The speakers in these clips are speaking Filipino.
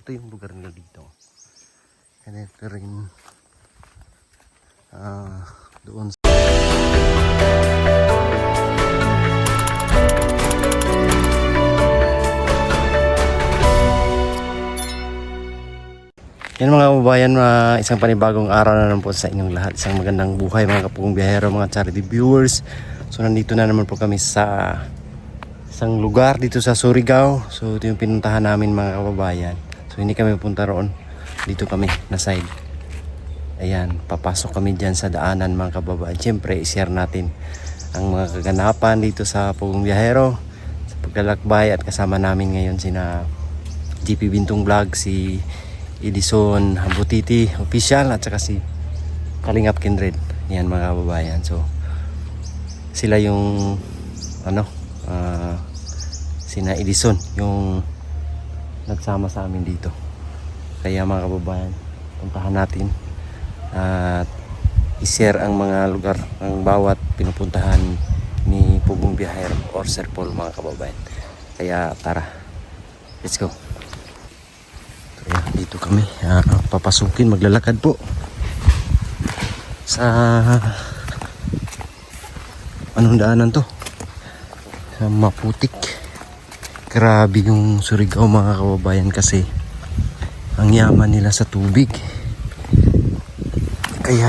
Ito yung lugar nila dito. And ito rin doon sa yan mga kababayan, isang panibagong araw na naman po sa inyong lahat. Isang magandang buhay mga kapugong biyahero, mga charity viewers. So nandito na naman po kami sa isang lugar dito sa Surigao. So ito yung pinuntahan namin mga kababayan. So hindi kami pupunta roon. Dito kami na side. Ayan, papasok kami dyan sa daanan mga kababayan. Siyempre i-share natin ang mga kaganapan dito sa Pugong Biyahero, sa paglalakbay. At kasama namin ngayon sina GP Bintong Vlog, si Edison Butiti official, at saka si Kalingap Kindred. Yan mga kababayan. So sila yung sina Edison yung nagsama sa amin dito. Kaya mga kababayan, puntahan natin at i-share ang mga lugar, ang bawat pinupuntahan ni Pugong Biyahero or Sir Paul mga kababayan. Kaya tara, let's go. Ayan, dito kami papasukin, maglalakad po sa anong daanan to, sa maputik. Grabe yung Surigao mga kababayan, kasi ang yaman nila sa tubig, kaya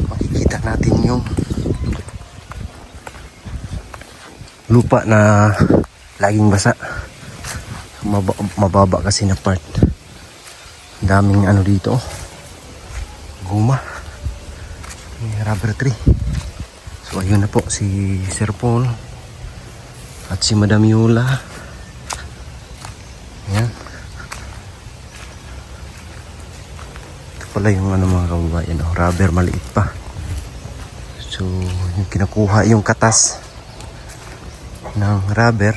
makikita natin yung lupa na laging basa. Mababa kasi na part. Daming ano dito, guma, may rubber tree. So ayun na po si Sir Paul at si Madam Yula. Ayan, ito pala yung ano mga kababayan, rubber, maliit pa. So yung kinukuha yung katas ng rubber,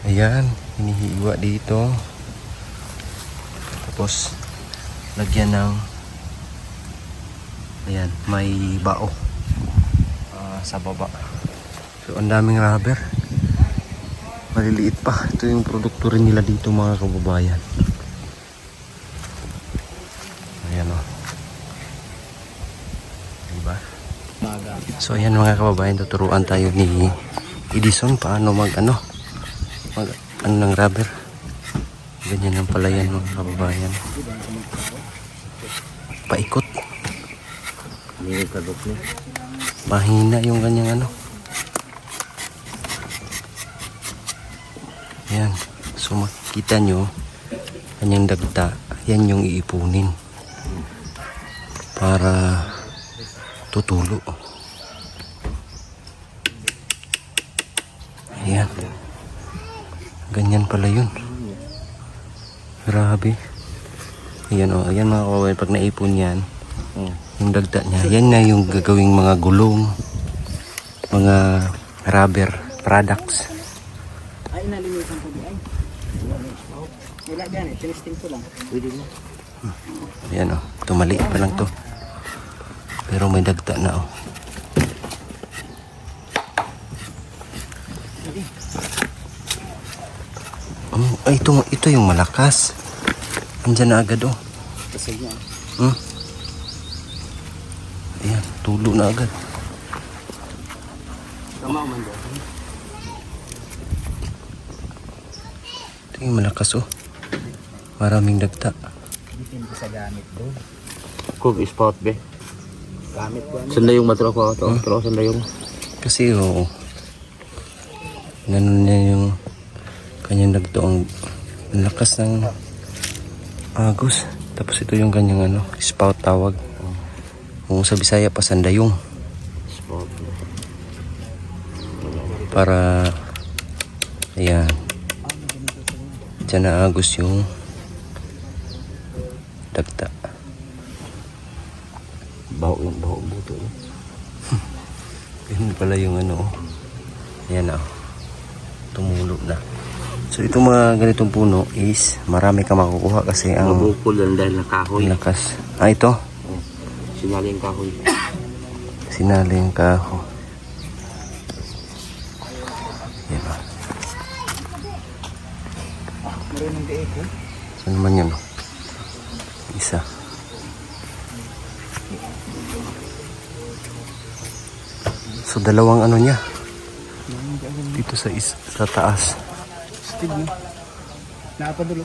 ayan, hinihiwa dito, tapos lagyan ng, ayan, may bao sa baba. So ang daming rubber, maliliit pa. Ito yung produkto rin nila dito mga kababayan. Ayan o, diba? So ayan mga kababayan, tuturuan tayo ni Edison paano mag ano ng rubber. Ganyan ang pala yan mga kababayan, paikot. Mahina yung ganyang ano. Yan, so makikita nyo kanyang dagta, yan yung iipunin para tutulo. Ayan, ganyan pala yun. Grabe. Ayan o, ayan mga kawain, pag naipon yan, yung dagta niya, yan na yung gagawing mga gulong, mga rubber products. Ay, nalimitan ko di ay. Wala dyan eh, tinisting ko lang. Pwede mo. Ayan o, tumaliit pa lang to, pero may dagta na o. Ay, ito yung malakas. Andyan na agad o. Kasi niya. Ayan, tulo na agad. Tama man doon. Ito yung malakas o. Maraming dagta. Depende sa gamit doon. Kung spot be. Gamit ko ano. Sanda yung matro ko. Pero sanda yung. Kasi o, ganun na yung kanyang dagto, ang lakas ng agos. Tapos ito yung kanyang ano, spout tawag. Kung sa Bisaya pa sandayong. Spot. Para ayan, dyan na agos yung dagta. Baho buto. Yun pala yung ano. Ayan na, tumulo na. So itong mga ganitong puno is marami ka makukuha kasi ang Mabukol lang dahil nakahoy. lakas. Ito Sinali yung kahoy. sinaling kaho. Yan o. Meron ng diek ko. Saan naman yan? Isa. So dalawang ano niya. Dito sa taas. Stig mo. Nakapadulo.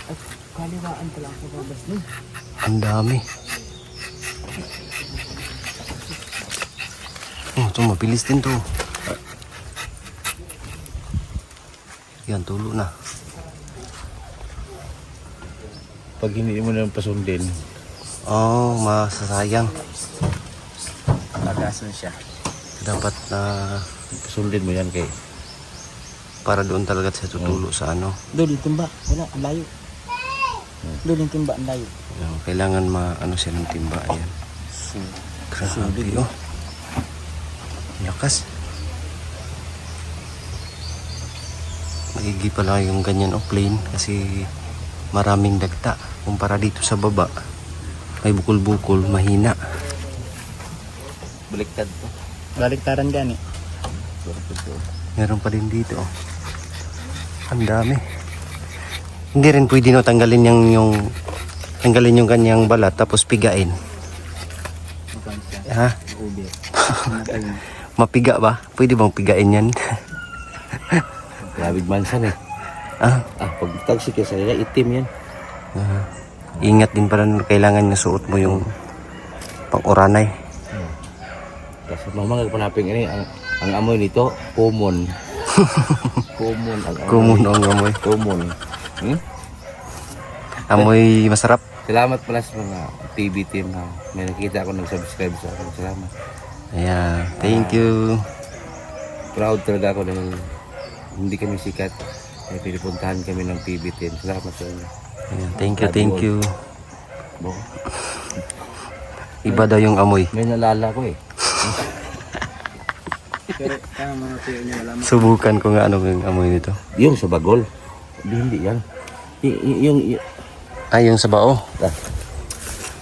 At kaliwaan pala ako babas nun. Ang dami. Oh, ito mabilis din to. Yan, tulo na. Pag hindi mo nang pasundin, Oh, masasayang. Tagason siya. Dapat na pasundin mo yan kay para doon talaga siya tutulo sa ano. Doon yung timba. Wala, ang layo. Doon yung timba, ang layo. Yan, kailangan ano siya ng timba. Ayan. Grabe, oh. Lakas. Maigi pala yung ganyan, oh, plain. Kasi maraming dagta. Kumpara dito sa baba, may bukol-bukol, mahina. baliktad to. Baliktaran gani. Meron pa din dito, oh. Ang dami. Hindi rin pwede no tanggalin tanggalin yung kanyang balat tapos pigain. Makan siya. Ha? Ubi. Mapiga ba? Pwede bang pigain yan? Labig mansan eh. Ah, Pag tagsik ya sa nila, itim yan. ingat din pala na kailangan na suot mo yung pang-uranay. Kasi mamang panaping ini, ang amoy nito, common. Common ang amoy. Kumun ang amoy. Common. Amoy masarap. Salamat pala sa mga TV team na may nakita ako nag-subscribe sa akin. Salamat. Ayan, thank you. Proud talaga ako dahil hindi kami sikat. Ay pinipuntahan kami ng TV team. Salamat sa inyo. Ayan, thank you. Bo. Iba daw yung amoy. May nalala ko eh. Pero kaya mga tuyo niya wala mo. Subukan ko nga ano yung amoy nito. Yung sa bagol. Hindi yan. Yung Ay, yung sa bao.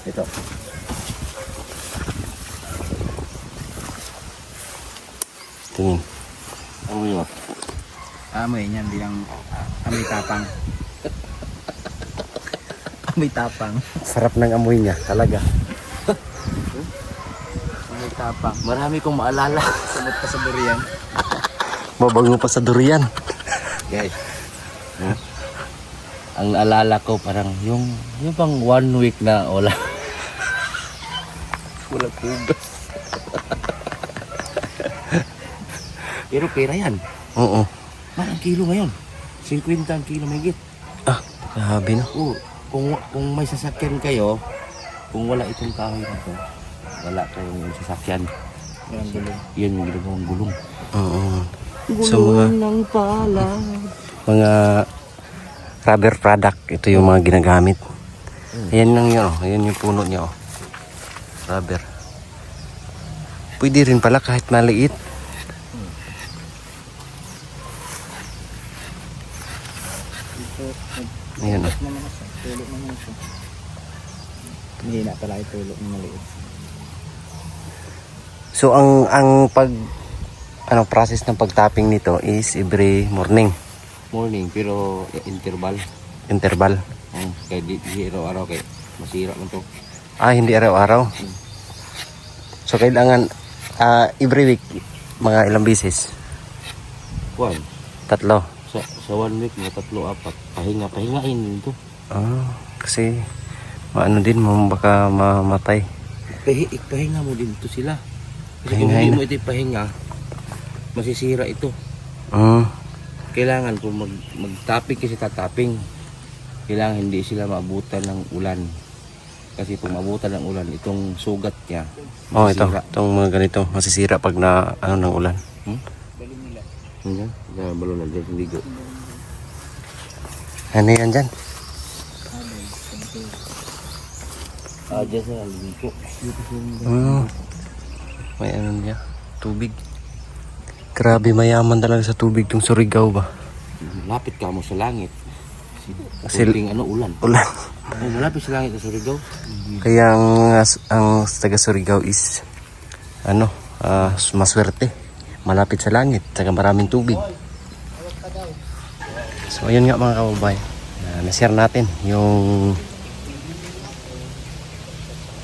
ito. Tingin. Amoy mo. Amoy niyan, bilang amoy tapang. Amoy tapang. Sarap ng amoy niya, talaga. Amoy tapang. Marami kong maalala. Sabot pa sa durian. Mabango pa sa durian. Guys. Ang alala ko parang yung pang 1 week na wala. Wala kugas. Pero pera yan. Oo. Ang kilo ngayon. 50 ang kilo may git. Ah, grabe no. Oo. Kung may sasakyan kayo, kung wala itong kahoy na to, wala kayong sasakyan. Yan gulong. Yan yung ginagawang gulong. Oo. So mga rubber product, ito yung mga ginagamit. Ayan lang yun, oh. Ayan yung puno niya, oh. Rubber. Pwede rin pala kahit maliit. Ayan, oh. Tulog naman siya. Hindi na pala itulog ng maliit. So ang process ng pagtapping nito is every morning, Morning, pero interval. interval. Kaya di araw-araw kay masira man to. Ah, hindi araw-araw. So kailangan every week mga ilang beses? Kuan. 3. Sa 1 week, mga 3-4. Pahingain din to. Kasi maano din mo baka mamatay. Ipahinga mo din to sila. Kasi kung Pahingain hindi mo ito ipahinga, masisira ito. Kailangan kung mag-tapping kasi tataping, kailangan hindi sila maabutan ng ulan. Kasi kung maabutan ng ulan, itong sugat niya, Oh, ito. masisira. Itong mga ganito masisira pag na ng ulan. Balon nila. Yan, balon na dyan, hindi go. Ano yan dyan? Dyan sa ligo. May ano niya? Tubig. Grabe mayaman talaga sa tubig tong Surigao ba? Lapit ka mo sa langit. Kasi Kunting ulan. ulan. Malapit sa langit sa Surigao. Kaya ang taga Surigao is maswerte. Malapit sa langit, saka maraming tubig. So ayun nga mga kababayan, na-share natin yung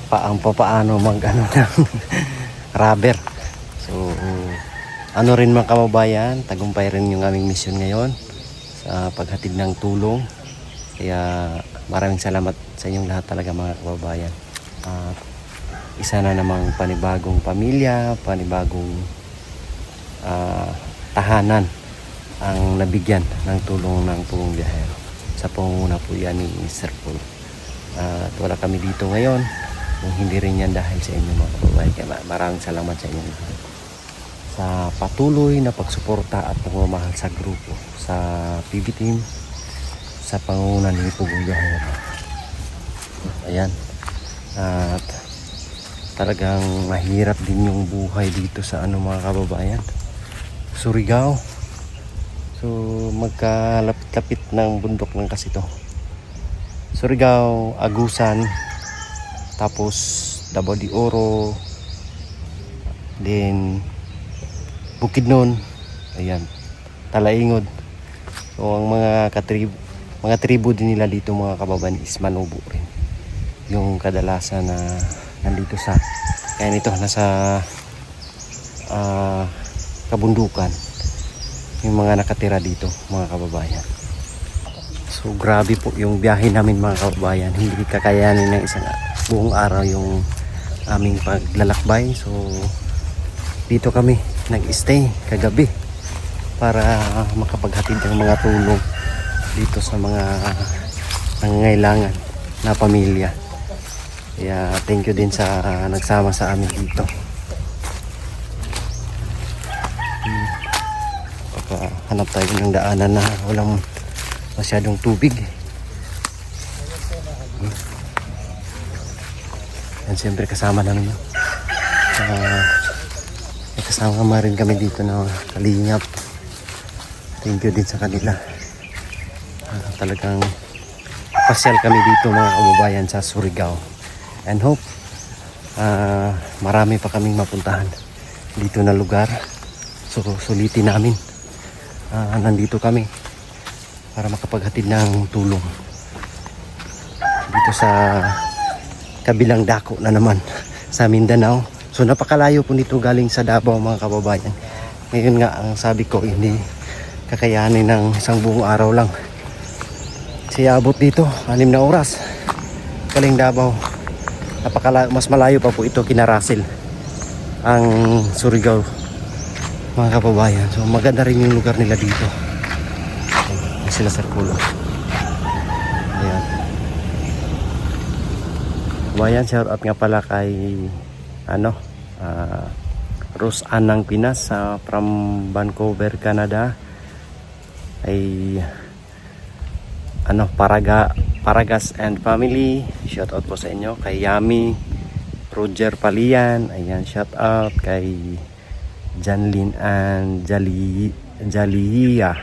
paano mag ano ng rubber. So ano rin mga kababayan, tagumpay rin yung aming mission ngayon sa paghatid ng tulong. Kaya maraming salamat sa inyong lahat talaga mga kababayan. At isa na namang panibagong pamilya, panibagong tahanan ang nabigyan ng tulong ng Pugong Biyahero. Sa pangunguna po yan ni Sir Paul. At wala kami dito ngayon kung hindi rin yan dahil sa inyo mga kababayan. Kaya maraming salamat sa inyong lahat sa patuloy na pagsuporta at pagmamahal sa grupo, sa PB team, sa pangunguna ni Pugong Biyahero. Ayan. At talagang mahirap din yung buhay dito sa mga kababayan, Surigao. So magkalapit-lapit ng bundok lang kasi to. Surigao, Agusan, tapos Davao de Oro, then Bukidnon, ayan, Talaingod. So ang mga tribo din nila dito mga kababayan is Manubo rin. Yung kadalasan na nandito sa kaya nito nasa kabundukan yung mga nakatira dito mga kababayan. So grabe po yung biyahe namin mga kababayan, hindi kakayanin ng isang buong araw yung aming paglalakbay. So dito kami nag-stay kagabi para makapaghatid ng mga tulong dito sa mga nangangailangan na pamilya. Kaya thank you din sa nagsama sa amin dito. Hanap tayo ng daanan na walang masyadong tubig. Yan siyempre kasama namin yun. May kasama rin kami dito na kalingap. Thank you din sa kanila. Talagang pasyal kami dito mga kababayan sa Surigao. And hope marami pa kaming mapuntahan dito na lugar. So sulitin namin. Nandito kami para makapaghatid ng tulong dito sa kabilang dako na naman sa Mindanao. So napakalayo po nito galing sa Davao mga kababayan. Ngayon nga ang sabi ko hindi kakayanin ng isang buong araw lang. Kasi abot dito 6 na oras galing Davao. Mas malayo pa po ito kina Russell ang Surigao mga kababayan. So maganda rin yung lugar nila dito. Ayan sila Sir Pulo. Ayan. Kababayan, shout out nga pala kay Rose Ann ng Pinas from Vancouver, Canada. Ay Paragas and family. Shout out po sa inyo kay Yami, Roger Palian. Ayan, shout out kay Janlyn and Jalihia,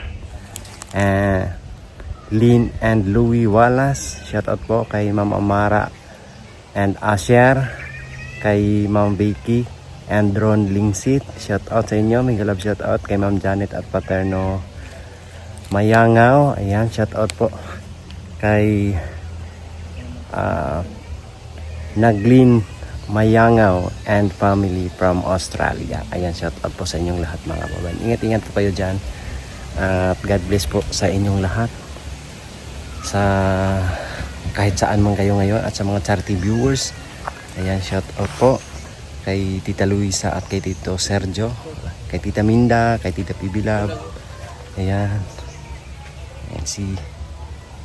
Lynn and Louie Wallace. Shout out po kay Ma'am Amara and Asher, kay Ma'am Vicky and Ron Lingsit. Shout out sa inyo. May galab shout out kay Ma'am Janet at Paterno Mayangaw. Ayan, shout out po kay Naglin Mayangaw and family from Australia. Ayan, shout out po sa inyong lahat mga kababayan. Ingat-ingat po kayo dyan. At God bless po sa inyong lahat. Sa kahit saan man kayo ngayon at sa mga charity viewers. Ayan, shout out po kay Tita Luisa at kay Tito Sergio, kay Tita Minda, kay Tita Pibilab. Ayan. Ayan si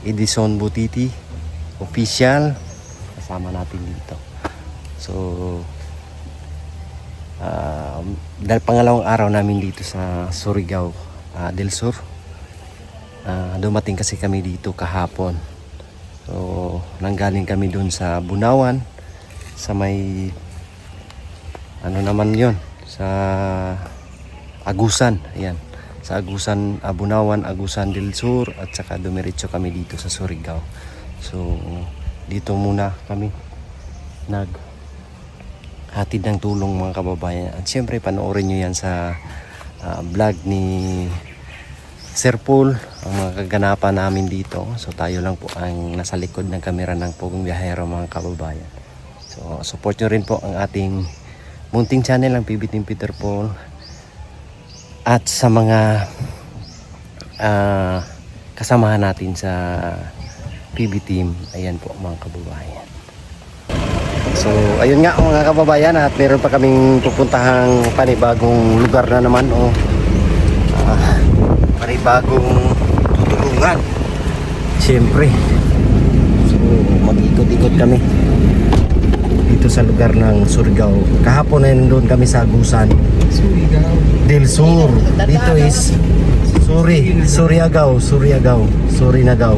Edison Butiti official. Kasama natin dito. So dahil pangalawang araw namin dito sa Surigao del Sur. Dumating kasi kami dito kahapon. So nanggaling kami dun sa Bunawan, sa may naman yon, sa Agusan. Ayan, sa Agusan, Bunawan, Agusan del Sur, at saka dumiretso kami dito sa Surigao. So dito muna kami hatid ng tulong mga kababayan. At syempre panoorin nyo yan sa vlog ni Sir Paul ang mga kaganapan namin dito. So tayo lang po ang nasa likod ng kamera ng Pugong Biyahero mga kababayan. So support nyo rin po ang ating munting channel ang PB Team Peter Paul. At sa mga kasamahan natin sa PB Team, ayan po mga kababayan. So ayun nga mga kababayan, at meron pa kaming pupuntahang panibagong lugar na naman o panibagong tutulungan. Siyempre, so mag-ikot-ikot kami dito sa lugar ng Surigao. Kahapon na doon kami sa Agusan del Sur. Dito is Surigao. Surinagao.